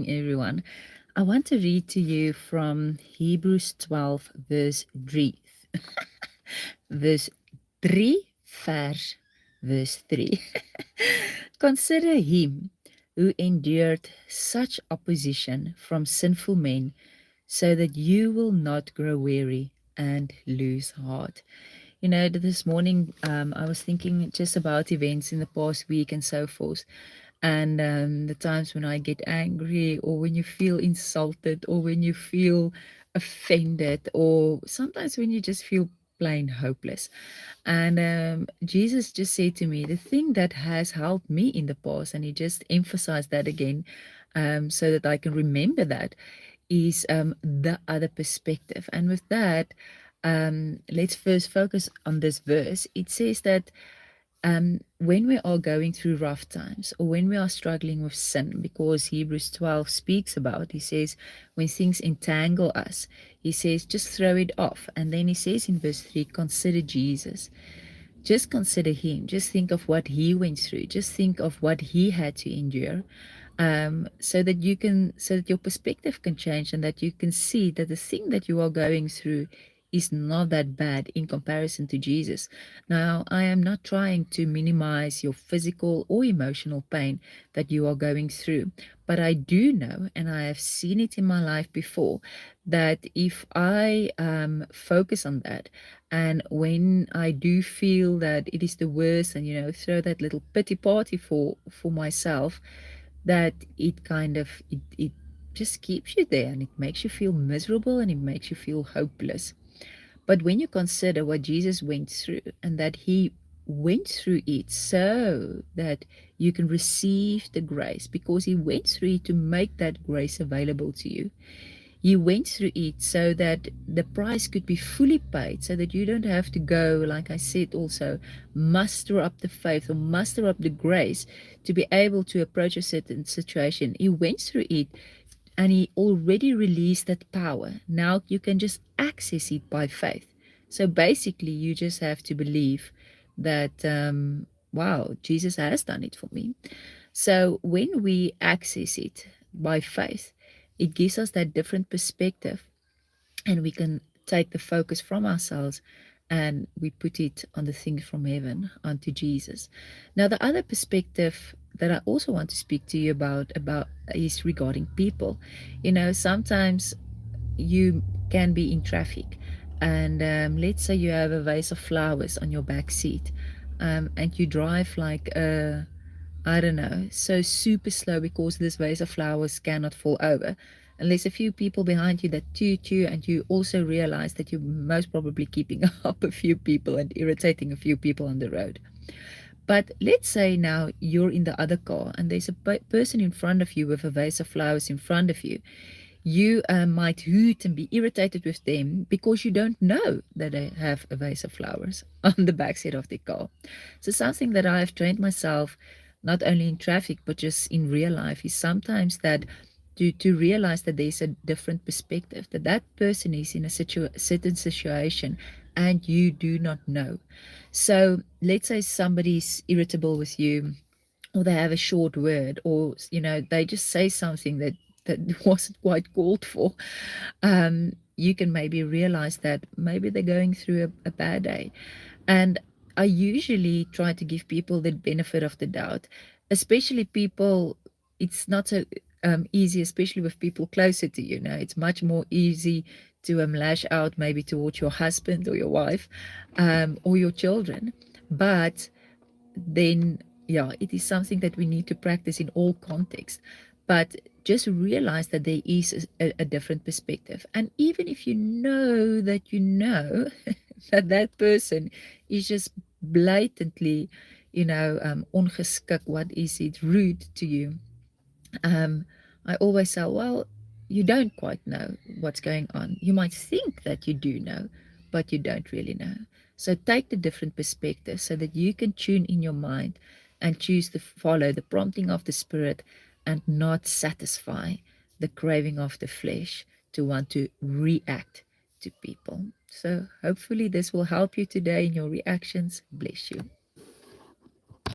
Everyone. I want to read to you from Hebrews 12, verse 3. Verse 3, verse 3. Consider him who endured such opposition from sinful men, so that you will not grow weary and lose heart. This morning I was thinking just about events in the past week and so forth. And the times when I get angry, or when you feel insulted, or when you feel offended, or sometimes when you just feel plain hopeless. And Jesus just said to me, the thing that has helped me in the past, and he just emphasized that again, so that I can remember that, is the other perspective. And with that, let's first focus on this verse. It says that when we are going through rough times, or when we are struggling with sin, because Hebrews 12 speaks about, he says, when things entangle us, he says, just throw it off. And then he says in verse 3, consider Jesus. Just consider him. Just think of what he went through. Just think of what he had to endure. So that your perspective can change, and that you can see that the thing that you are going through is not that bad in comparison to Jesus. Now, I am not trying to minimize your physical or emotional pain that you are going through, but I do know, and I have seen it in my life before, that if I focus on that, and when I do feel that it is the worst, and throw that little pity party for myself, that it just keeps you there, and it makes you feel miserable, and it makes you feel hopeless. But when you consider what Jesus went through, and that he went through it so that you can receive the grace, because he went through it to make that grace available to you. You went through it so that the price could be fully paid, so that you don't have to go, like I said, also muster up the faith, or muster up the grace to be able to approach a certain situation. He went through it, and he already released that power. Now you can just access it by faith. So basically, you just have to believe that, wow, Jesus has done it for me. So when we access it by faith, it gives us that different perspective, and we can take the focus from ourselves, and we put it on the things from heaven, onto Jesus. Now, the other perspective that I also want to speak to you about is regarding people. Sometimes you can be in traffic, and let's say you have a vase of flowers on your back seat, and you drive like I don't know, so super slow, because this vase of flowers cannot fall over. And there's a few people behind you that toot you, and you also realize that you're most probably keeping up a few people and irritating a few people on the road. But let's say now you're in the other car, and there's a person in front of you with a vase of flowers in front of you. You might hoot and be irritated with them, because you don't know that they have a vase of flowers on the backseat of the car. So something that I have trained myself, not only in traffic but just in real life, is sometimes that to realize that there's a different perspective, that that person is in a certain situation, and you do not know. So let's say somebody's irritable with you, or they have a short word, or they just say something that wasn't quite called for. You can maybe realize that maybe they're going through a bad day. And I usually try to give people the benefit of the doubt, especially people. It's not so easy, especially with people closer to you. Now, it's much more easy to lash out maybe towards your husband, or your wife, or your children. But then, yeah, it is something that we need to practice in all contexts. But just realize that there is a different perspective. And even if you know that that that person is just blatantly, ongeskik, what is it, rude to you, I always say, well, you don't quite know what's going on. You might think that you do know, but you don't really know. So take the different perspectives, so that you can tune in your mind and choose to follow the prompting of the Spirit, and not satisfy the craving of the flesh to want to react to people. So hopefully this will help you today in your reactions. Bless you.